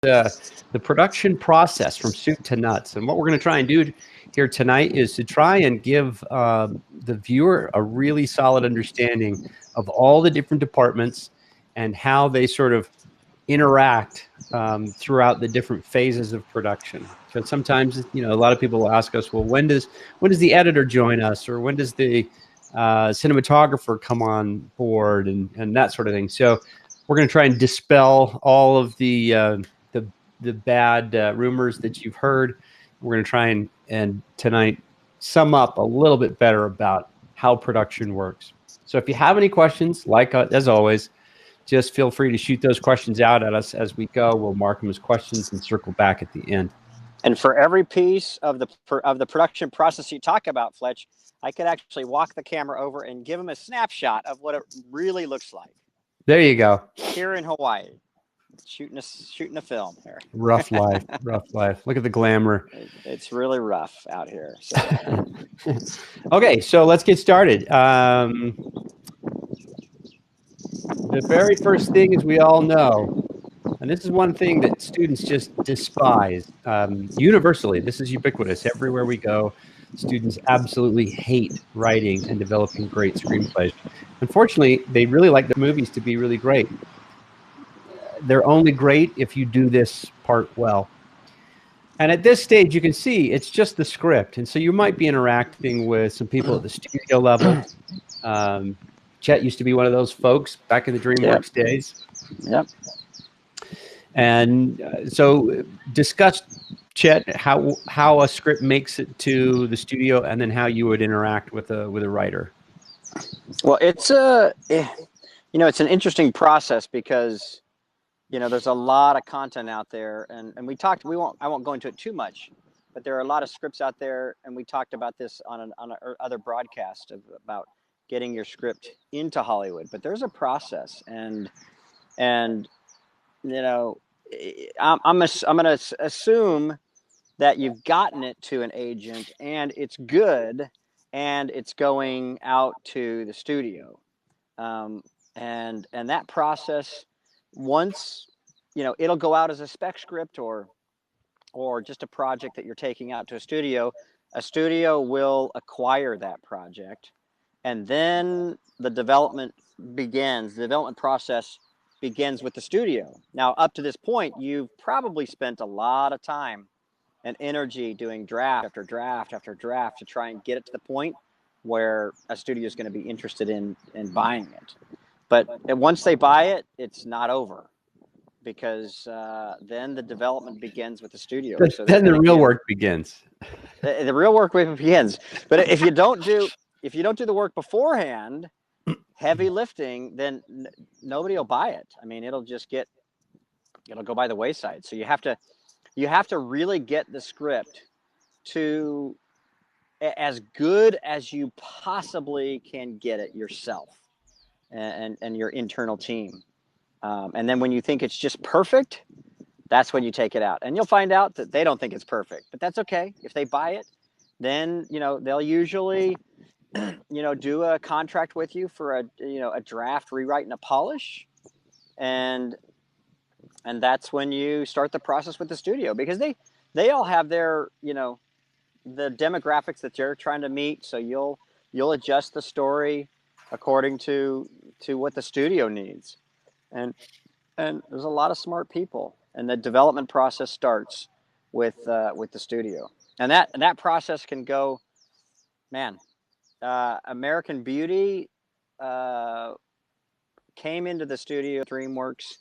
the production process from soup to nuts. And what we're going to try and do here tonight is to try and give the viewer a really solid understanding of all the different departments and how they sort of interact throughout the different phases of production. Because sometimes, a lot of people will ask us, well, when does the editor join us, or when does the cinematographer come on board, and that sort of thing. So we're going to try and dispel all of the bad rumors that you've heard. We're going to try and tonight sum up a little bit better about how production works. So if you have any questions, like as always, just feel free to shoot those questions out at us as we go. We'll mark them as questions and circle back at the end. And for every piece of the production process you talk about, Fletch, I could actually walk the camera over and give them a snapshot of what it really looks like. There you go. Here in Hawaii, shooting a film here. Rough life. Look at the glamour. It's really rough out here. So. Okay, so let's get started. The very first thing, as we all know, and this is one thing that students just despise universally. This is ubiquitous. Everywhere we go, students absolutely hate writing and developing great screenplays. Unfortunately, they really like the movies to be really great. They're only great if you do this part well. And at this stage, you can see it's just the script. And so you might be interacting with some people at the studio level. Chet used to be one of those folks back in the DreamWorks days. Yep. And so discuss, Chet, how a script makes it to the studio, and then how you would interact with a writer. Well, it's it's an interesting process because there's a lot of content out there, and I won't go into it too much, but there are a lot of scripts out there, and we talked about this on other broadcast about getting your script into Hollywood. But there's a process, and I'm going to assume that you've gotten it to an agent and it's good and it's going out to the studio. And that process, once, it'll go out as a spec script or just a project that you're taking out to a studio will acquire that project. And then the development process begins with the studio. Now, up to this point, you've probably spent a lot of time and energy doing draft after draft after draft to try and get it to the point where a studio is going to be interested in buying it. But once they buy it, it's not over, because then the development begins with the studio. So then the real work begins. The real work begins. But if you don't do the work beforehand, heavy lifting, then nobody will buy it. I mean, it'll go by the wayside. So you have to really get the script to as good as you possibly can get it yourself and your internal team. And then when you think it's just perfect, that's when you take it out. And you'll find out that they don't think it's perfect, but that's okay. If they buy it, then, they'll usually do a contract with you for a draft, rewrite, and a polish. And that's when you start the process with the studio, because they all have their, the demographics that they're trying to meet. So you'll adjust the story according to what the studio needs. And there's a lot of smart people, and the development process starts with the studio. And that process can go, man. American Beauty came into the studio, DreamWorks,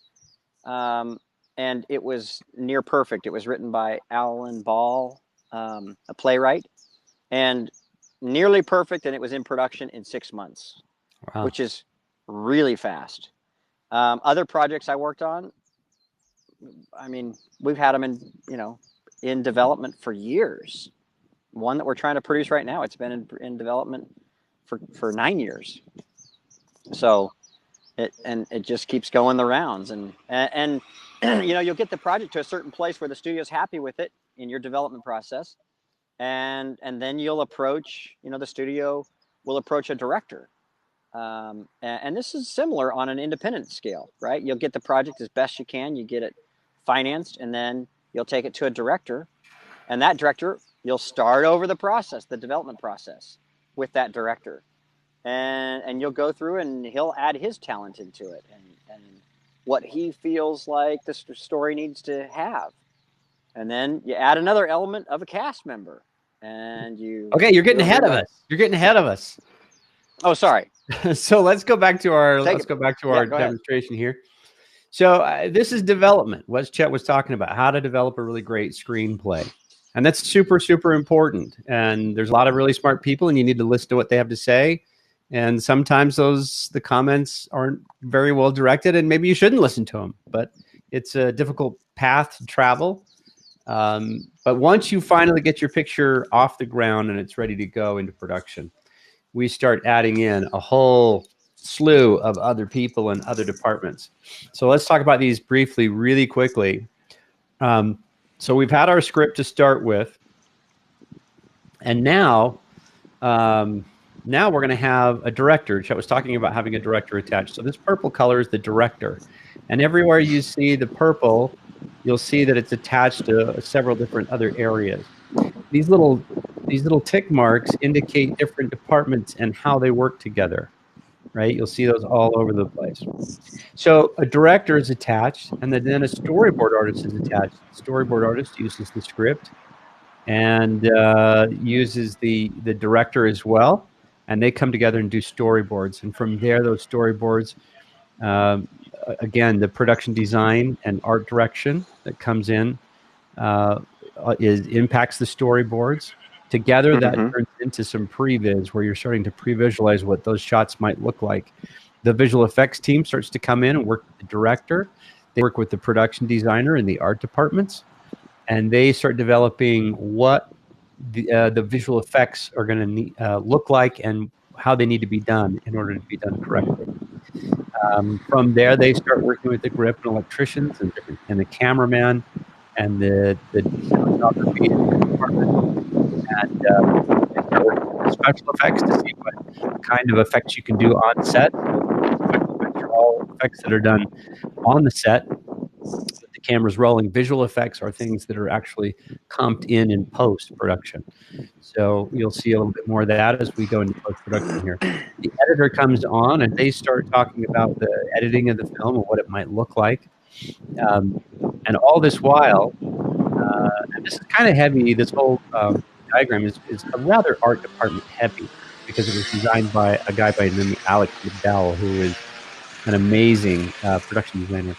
and it was near perfect. It was written by Alan Ball, a playwright, and nearly perfect, and it was in production in 6 months, wow, which is really fast. Other projects I worked on, I mean, we've had them in development for years. One that we're trying to produce right now, it's been in development for 9 years. So it just keeps going the rounds, and you'll get the project to a certain place where the studio's happy with it in your development process, and then you'll approach, the studio will approach a director, and this is similar on an independent scale, right? You'll get the project as best you can, you get it financed, and then you'll take it to a director, and that director, you'll start over the process, the development process, with that director, and you'll go through, and he'll add his talent into it, and what he feels like the story needs to have, and then you add another element of a cast member, and you. Okay, you're getting ahead of us. You're getting ahead of us. Oh, sorry. So let's go back to our demonstration here. So this is development. What Chet was talking about, how to develop a really great screenplay. And that's super, super important. And there's a lot of really smart people, and you need to listen to what they have to say. And sometimes the comments aren't very well directed, and maybe you shouldn't listen to them. But it's a difficult path to travel. But once you finally get your picture off the ground and it's ready to go into production, we start adding in a whole slew of other people and other departments. So let's talk about these briefly, really quickly. So we've had our script to start with, and now we're going to have a director. Chet was talking about having a director attached. So this purple color is the director, and everywhere you see the purple, you'll see that it's attached to several different other areas. These little tick marks indicate different departments and how they work together, right? You'll see those all over the place. So a director is attached, and then a storyboard artist is attached. The storyboard artist uses the script and uses the director as well, and they come together and do storyboards. And from there, those storyboards, again, the production design and art direction that comes in impacts the storyboards. Together, that turns into some previs where you're starting to pre-visualize what those shots might look like. The visual effects team starts to come in and work with the director. They work with the production designer and the art departments, and they start developing what the visual effects are going to look like and how they need to be done in order to be done correctly. From there, they start working with the grip and electricians and the cameraman and the cinematography department, and they start working with the special effects to see what kind of effects you can do on set. Special effects are all effects that are done on the set with the cameras rolling. Visual effects are things that are actually comped in post-production. So you'll see a little bit more of that as we go into post-production here. The editor comes on, and they start talking about the editing of the film and what it might look like. And all this while, and this is kind of heavy, this whole diagram is a rather art department heavy, because it was designed by a guy by the name of Alex McDowell, who is an amazing production designer.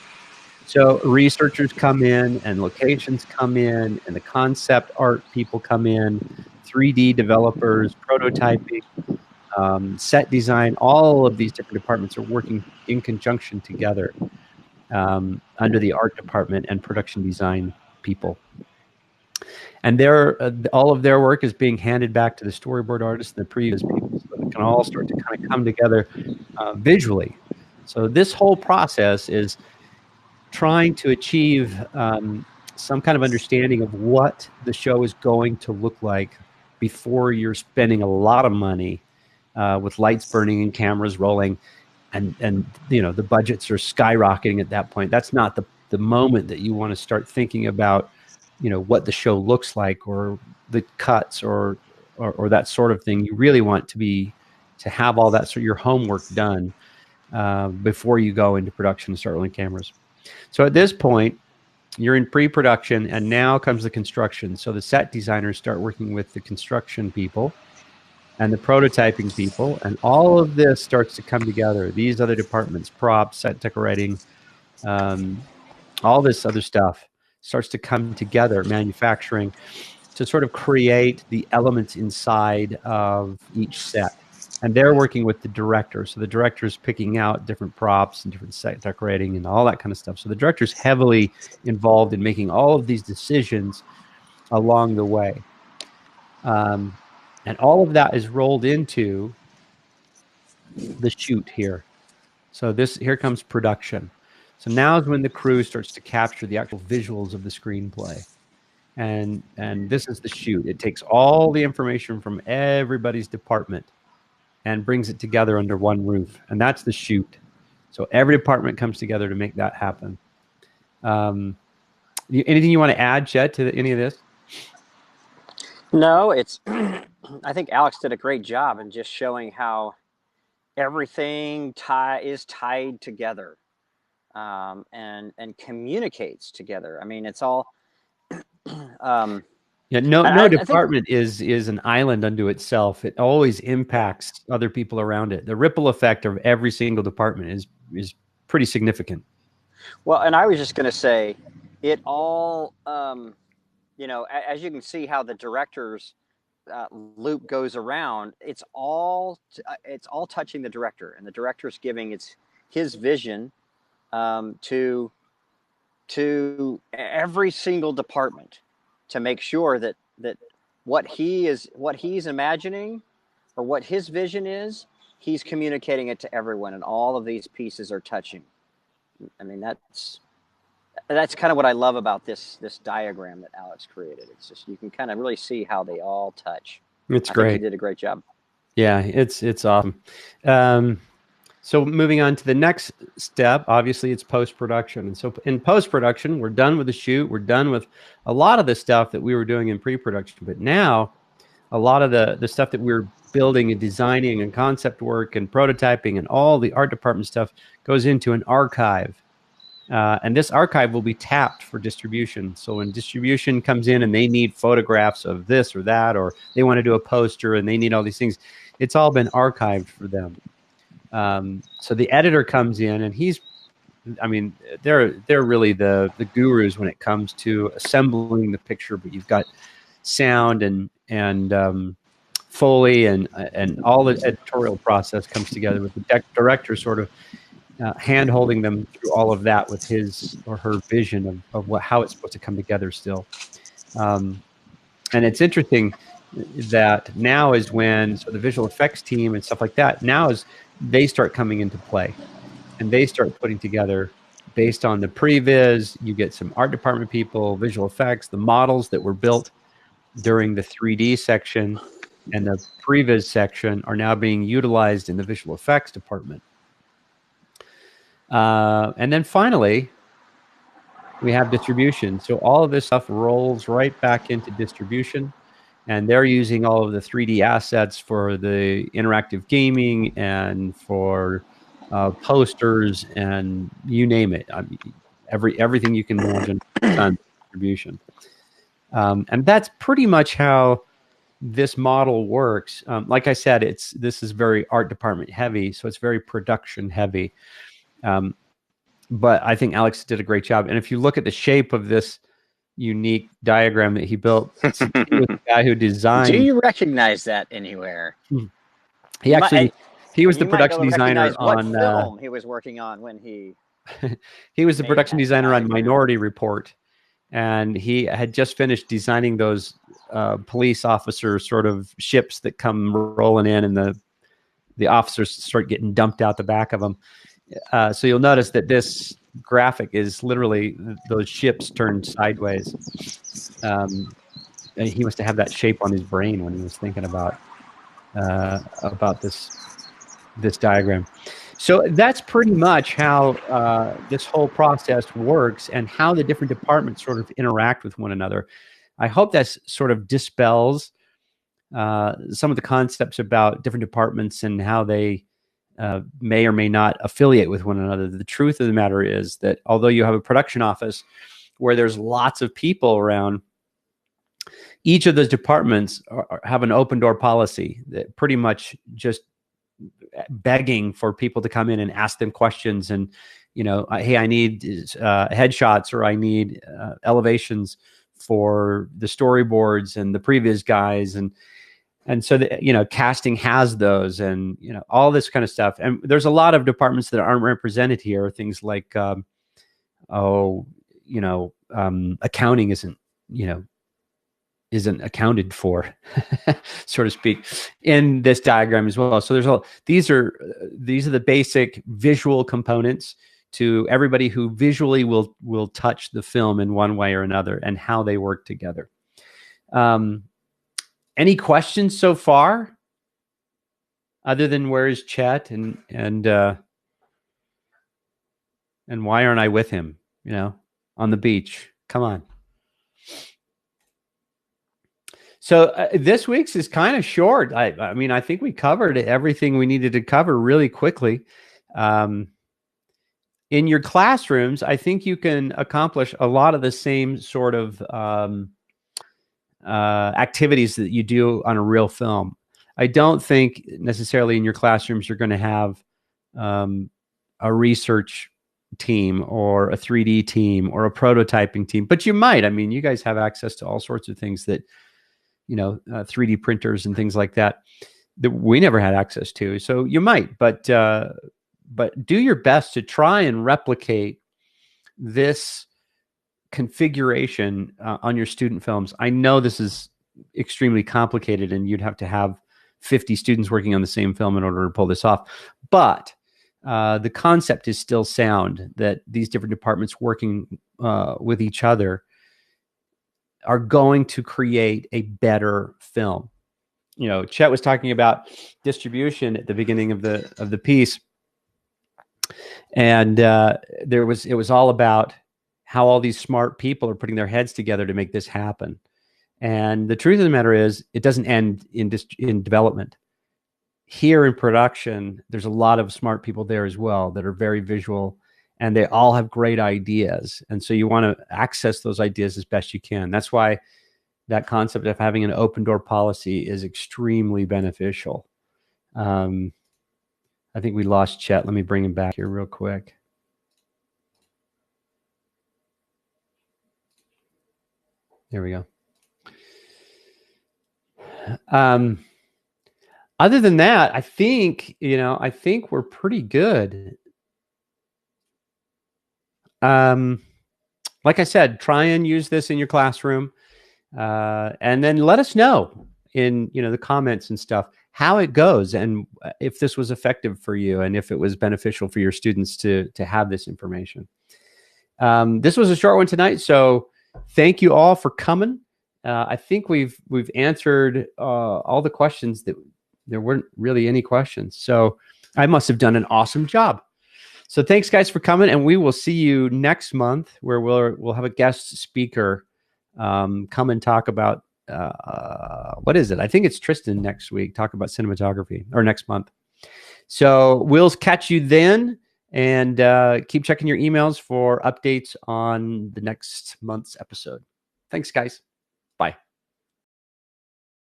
So researchers come in, and locations come in, and the concept art people come in, 3D developers, prototyping, set design. All of these different departments are working in conjunction together under the art department and production design people. And all of their work is being handed back to the storyboard artists and the previous people, so they can all start to kind of come together visually. So this whole process is trying to achieve some kind of understanding of what the show is going to look like before you're spending a lot of money with lights burning and cameras rolling, and the budgets are skyrocketing at that point. That's not the moment that you want to start thinking about what the show looks like, or the cuts, or that sort of thing. You really want to have all that sort of your homework done before you go into production and start rolling cameras. So at this point, you're in pre-production, and now comes the construction. So the set designers start working with the construction people and the prototyping people, and all of this starts to come together. These other departments, props, set decorating, all this other stuff starts to come together, manufacturing, to sort of create the elements inside of each set. And they're working with the director. So the director is picking out different props and different set decorating and all that kind of stuff. So the director's heavily involved in making all of these decisions along the way. And all of that is rolled into the shoot here. So here comes production. So now is when the crew starts to capture the actual visuals of the screenplay. And this is the shoot. It takes all the information from everybody's department and brings it together under one roof. And that's the shoot. So every department comes together to make that happen. Anything you want to add, Chet, to any of this? No, it's. I think Alex did a great job in just showing how everything is tied together, and communicates together. I mean, it's all. Yeah, no I think. department is an island unto itself. It always Yeah. impacts other people around it. The ripple effect of every single department is pretty significant. Well, and I was just going to say, it all. As you can see, how the director's loop goes around. It's all touching the director, and the director's giving his vision, to every single department, to make sure that what he's imagining, or what his vision is, he's communicating it to everyone, and all of these pieces are touching. I mean, that's kind of what I love about this diagram that Alex created. It's just, you can kind of really see how they all touch. It's I think he great. did a great job. Yeah, it's awesome. So moving on to the next step, obviously it's post-production. And so in post-production, we're done with the shoot. We're done with a lot of the stuff that we were doing in pre-production. But now a lot of the stuff that we're building and designing and concept work and prototyping and all the art department stuff goes into an archive. And this archive will be tapped for distribution. So when distribution comes in and they need photographs of this or that, or they want to do a poster and they need all these things, it's all been archived for them. So the editor comes in and they're really the gurus when it comes to assembling the picture. But you've got sound and Foley and all the editorial process comes together with the director sort of hand holding them through all of that with his or her vision of how it's supposed to come together still. And it's interesting that now is when the visual effects team and stuff like that, now is they start coming into play, and they start putting together based on the previs. You get some art department people, visual effects, the models that were built during the 3D section and the previs section are now being utilized in the visual effects department. And then finally, we have distribution. So all of this stuff rolls right back into distribution, and they're using all of the 3D assets for the interactive gaming and for posters and you name it. I mean, everything you can imagine on distribution. And that's pretty much how this model works. Like I said, this is very art department heavy, so it's very production heavy. But I think Alex did a great job. And if you look at the shape of this unique diagram that he built, he was the guy who designed. Do you recognize that anywhere? He was the production designer on what film he was working on when he. He was the production designer on Minority Report, and he had just finished designing those police officer sort of ships that come rolling in, and the officers start getting dumped out the back of them. So you'll notice that this graphic is literally those ships turned sideways. He must have that shape on his brain when he was thinking about this diagram. So that's pretty much how this whole process works and how the different departments sort of interact with one another. I hope that sort of dispels some of the concepts about different departments and how they may or may not affiliate with one another. The truth of the matter is that although you have a production office where there's lots of people around, each of those departments have an open door policy that pretty much just begging for people to come in and ask them questions. And, hey, I need headshots, or I need elevations for the storyboards and the previous guys. And so, casting has those, and, all this kind of stuff. And there's a lot of departments that aren't represented here. Things like, accounting isn't accounted for, so to speak, in this diagram as well. So these are the basic visual components to everybody who visually will touch the film in one way or another, and how they work together. Any questions so far, other than where is Chet and why aren't I with him, on the beach? Come on. So this week's is kind of short. I mean, I think we covered everything we needed to cover really quickly. In your classrooms, I think you can accomplish a lot of the same sort of activities that you do on a real film. I don't think necessarily in your classrooms you're going to have a research team or a 3D team or a prototyping team, but you might. I mean, you guys have access to all sorts of things that, 3D printers and things like that we never had access to. So you might, but do your best to try and replicate this configuration on your student films. I know this is extremely complicated and you'd have to have 50 students working on the same film in order to pull this off. But the concept is still sound, that these different departments working with each other are going to create a better film. Chet was talking about distribution at the beginning of the piece. And it was all about how all these smart people are putting their heads together to make this happen. And the truth of the matter is, it doesn't end in development. Here in production, there's a lot of smart people there as well that are very visual, and they all have great ideas. And so you want to access those ideas as best you can. That's why that concept of having an open door policy is extremely beneficial. I think we lost Chet. Let me bring him back here real quick. There we go. Other than that, I think we're pretty good. Like I said, try and use this in your classroom, and then let us know in the comments and stuff how it goes, and if this was effective for you, and if it was beneficial for your students to have this information. This was a short one tonight, so thank you all for coming. I think we've answered all the questions. That there weren't really any questions, so I must have done an awesome job. So thanks, guys, for coming, and we will see you next month, where we'll have a guest speaker come and talk about what is it? I think it's Tristan next week. Talk about cinematography, or next month. So we'll catch you then, and keep checking your emails for updates on the next month's episode. Thanks, guys. Bye.